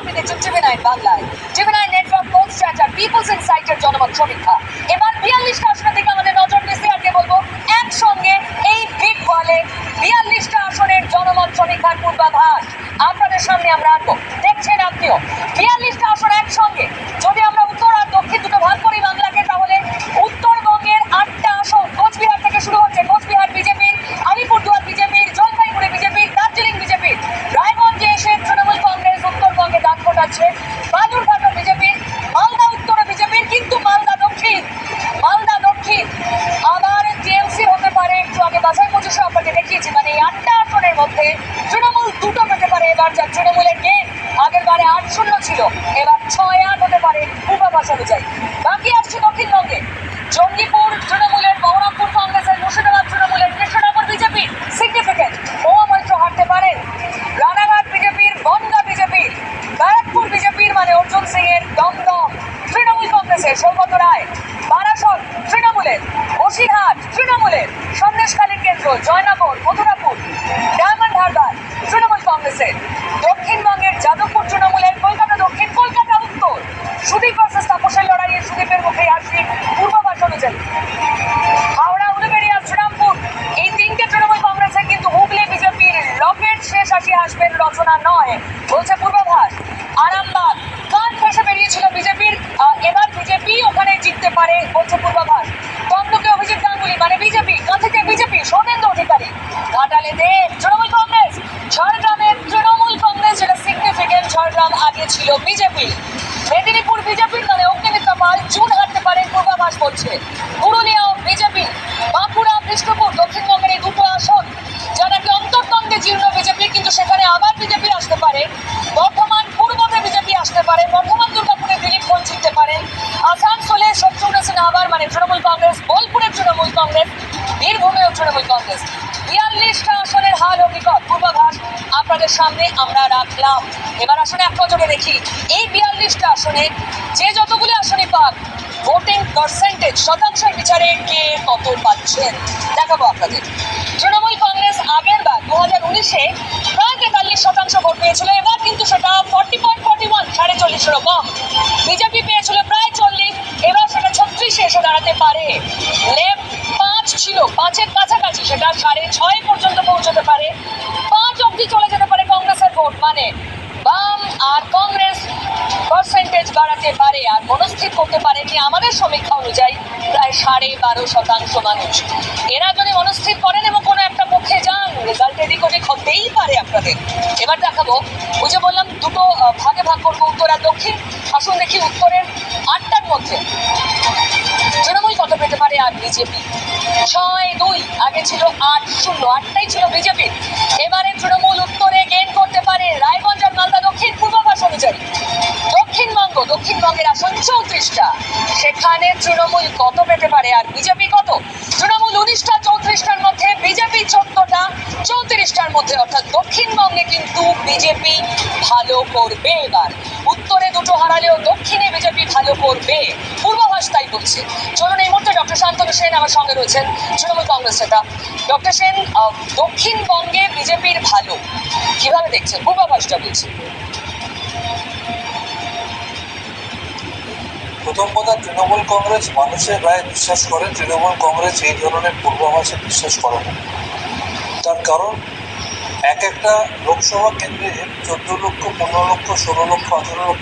আপনি দেখছেন টিভি9 বাংলায়। টিভি9 নেটওয়ার্ক পোস্ট চ্যাটার পিপলস ইনসাইটের জনমত সমীক্ষা। এবার 42টা আসনের দিকে আমাদের নজর দিচ্ছি। আজকে বলবো একসঙ্গে এই বিগ বলে 42টা আসনের জনমত সমীক্ষার পূর্বাভাস আপনাদের সামনে আমরা আনবো। দেখছেন আপনিও 42টা আসন একসঙ্গে। যদি আমরা উত্তর আর দক্ষিণ দুটো ভাগ করি বাংলাকে, তাহলে উত্তরবঙ্গের 8টা আসন কোচবিহার থেকে শুরু হচ্ছে। কোচবিহার বিজেপির, আলিপুরদুয়ার বিজেপির, জলপাইগুড়ি বিজেপির, দার্জিলিং বিজেপির, রায়গঞ্জে এসে তৃণমূল কংগ্রেস উত্তরবঙ্গে দাগ ফোটাচ্ছে। বালুরঘাট বিজেপির, মালদা উত্তরে বিজেপির, কিন্তু মালদা দক্ষিণ আবার টিএমসি হতে পারে। একটু আগে বাছাই পঁচিশে আপনাকে দেখিয়েছি, মানে এই 8টা আসনের মধ্যে তৃণমূল দুটো পেতে পারে এবার, যা তৃণমূলের গেম। আগের বারে 8-0 ছিল, এবার 6-8 হতে পারে পূর্বাভাস অনুযায়ী। বাকি আসছে দক্ষিণবঙ্গে। জঙ্গিপুর তৃণমূলের, বহরমপুর কংগ্রেসের, মুর্শিদাবাদ তৃণমূলের, কৃষ্ণনগর বিজেপির সিগনিফিকেন্ট মহুয়া মৈত্র হারতে পারেন। রানাঘাট বিজেপির, বনগাঁ বিজেপির, ব্যারাকপুর বিজেপির মানে অর্জুন সিং এর দমদম তৃণমূল কংগ্রেসের, সৌগত রায়। বারাসত তৃণমূলের, বসিরহাট তৃণমূলের, সন্দেশখালীর কেন্দ্র, জয়নগর, মথুরাপুর, ডায়মন্ড হারবার তৃণমূল কংগ্রেসের। দক্ষিণবঙ্গের যাদবপুর তৃণমূলের, কলকাতা দক্ষিণ, কলকাতা উত্তর। সুদীপ ভার্সেস তাপসের লড়াইয়ে সুদীপের মুখে হাসি পূর্বাভাস অনুযায়ী। হাওড়া, উলুবেড়িয়া, শ্রীরামপুর এই 3টে তৃণমূল কংগ্রেসের, কিন্তু হুগলি বিজেপির লকেট শেষ হাসি হাসবেন রচনা নয় বলছে পূর্বাভাস। আরামবাগ কান ফেসে বেরিয়েছিল বিজেপির, এবার বিজেপি ওখানে জিততে পারে বলছে পূর্বাভাস। তমলুকে অভিজিৎ গাঙ্গুলি মানে বিজেপি, কাঁথিতে বিজেপি, সৌমেন্দ্র অধিকারী। ঘাটালে দেব তৃণমূল কংগ্রেস, ঝাড়গ্রামের তৃণমূল কংগ্রেস, যেটা সিগনিফিকেন্ট, ঝাড়গ্রাম আগে ছিল বিজেপি। মেদিনীপুর বিজেপির মানে অগ্নিমিত্রা পাল চুন হারতে পারেন পূর্বাভাস বলছে। পুরুলিয়াও বিজেপি, বাঁকুড়া, বিষ্ণুপুর দক্ষিণবঙ্গের এই দুটো আসন যা নাকি অন্তর্দ্বন্দ্বে জীর্ণ বিজেপি, কিন্তু সেখানে আবার বিজেপি আসতে পারে। বর্ধমান পূর্বতে বিজেপি আসতে পারে, বর্ধমান দুর্গাপুরে দিলীপ ঘোষ জিততে পারেন। আসানসোলে শত্রুঘ্ন সিনহা আবার মানে তৃণমূল কংগ্রেস, বোলপুরে তৃণমূল কংগ্রেস, বীরভূমেও তৃণমূল কংগ্রেস। 42টা আসনের হাল হকিকত পূর্বাভাস আপনাদের সামনে আমরা রাখলাম। এবার আসলে এক নজরে দেখি এই 42টা আসনে যে যতগুলি আসনে পাক, ভোটিং পার্সেন্টেজ শতাংশের বিচারে কে কত পাচ্ছেন দেখাবো আপনাদের। তৃণমূল কংগ্রেস আগের বার 2019-এ প্রায় 43% ভোট পেয়েছিল, এবার কিন্তু সেটা 40.41, 40.5 কম। বিজেপি পেয়েছিল প্রায় 40, এবার সেটা 36-এ এসে দাঁড়াতে পারে। লেফট 5 ছিল, 5-এর কাছাকাছি, সেটা 6.5 পর্যন্ত পৌঁছতে পারে। 5 অবধি চলে যেতে পারে কংগ্রেসের ভোট, মানে বাম আর কংগ্রেস পার্সেন্টেজ বাড়াতে পারে আর মনস্থির করতে পারেনি আমাদের সমীক্ষা অনুযায়ী প্রায় 12.5% মানুষ। এরা যদি মনস্থির করেন এবং কোনো একটা পক্ষে যান, রেজাল্ট এদিক ওদিক হতেই পারে আপনাদের। এবার দেখাবো, ওই যে বললাম দুটো ভাগে ভাগ করবো উত্তর আর দক্ষিণ। আসুন দেখি উত্তরের 8টার মধ্যে তৃণমূল কত পেতে পারে আর বিজেপি। 6-2 আগে ছিল, 8-0, 8টাই ছিল বিজেপির। এবারে তৃণমূল উত্তরে গেইন করতে পারে রায়গঞ্জ আর মালদা দক্ষিণ পূর্বাভাস অনুযায়ী। দক্ষিণবঙ্গের আসন 34টা, সেখানে তৃণমূল কত পেতে পারে আর বিজেপি কত। তৃণমূল 19টা, 34টার মধ্যে বিজেপি 14টা, 34টার মধ্যে, অর্থাৎ দক্ষিণবঙ্গে কিন্তু বিজেপি ভালো করবে এবার। উত্তরে দুটো হারালেও দক্ষিণে বিজেপি ভালো করবে পূর্বাভাস তাই বলছে। চলুন এই মুহূর্তে ডক্টর শান্তনু সেন আমার সঙ্গে রয়েছেন, তৃণমূল কংগ্রেস নেতা। ডক্টর সেন, দক্ষিণবঙ্গে বিজেপির ভালো কিভাবে দেখছেন, পূর্বাভাসটা বলছে। প্রথম কথা, তৃণমূল কংগ্রেস মানুষের রায় বিশ্বাস করে, তৃণমূল কংগ্রেস এই ধরনের পূর্বাভাসে বিশ্বাস করে না। তার কারণ একটা লোকসভা কেন্দ্রে 14 লক্ষ, 15 লক্ষ, 16 লক্ষ, 18 লক্ষ